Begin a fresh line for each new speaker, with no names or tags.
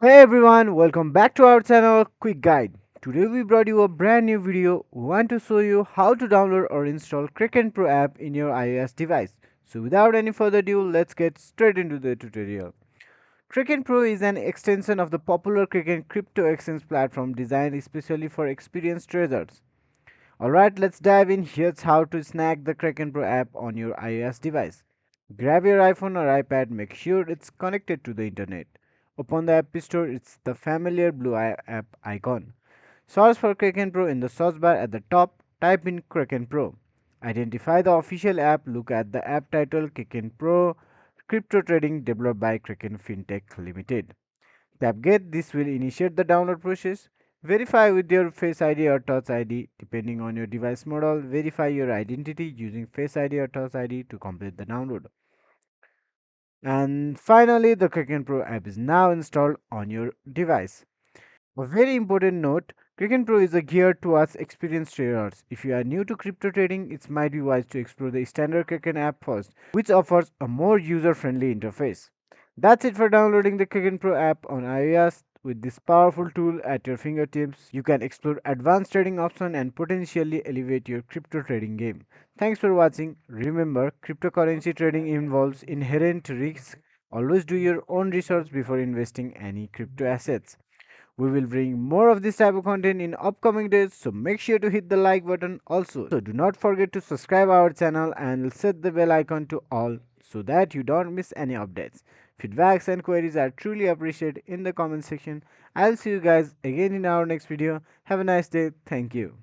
Hey everyone, welcome back to our channel Quick Guide. Today we brought you a brand new video. We want to show you how to download or install Kraken Pro app in your iOS device. So without any further ado, let's get straight into the tutorial. Kraken Pro is an extension of the popular Kraken crypto exchange platform designed especially for experienced traders. Alright, let's dive in. Here's how to snag the Kraken Pro app on your iOS device. Grab your iPhone or iPad, make sure it's connected to the internet. Open the App Store, it's the familiar blue app icon. Search for Kraken Pro in the search bar at the top, type in Kraken Pro. Identify the official app, look at the app title Kraken Pro, crypto trading developed by Kraken Fintech Limited. Tap Get. This will initiate the download process. Verify with your Face ID or Touch ID depending on your device model. Verify your identity using Face ID or Touch ID to complete the download. And finally, the Kraken Pro app is now installed on your device. A very important note, Kraken Pro is a geared towards experienced traders. If you are new to crypto trading, it might be wise to explore the standard Kraken app first, which offers a more user-friendly interface. That's it for downloading the Kraken Pro app on iOS. With this powerful tool at your fingertips, you can explore advanced trading options and potentially elevate your crypto trading game. Thanks for watching. Remember, cryptocurrency trading involves inherent risks. Always do your own research before investing any crypto assets. We will bring more of this type of content in upcoming days, so make sure to hit the like button also. So do not forget to subscribe our channel and set the bell icon to all so that you don't miss any updates. Feedbacks and queries are truly appreciated in the comment section. I'll see you guys again in our next video. Have a nice day. Thank you.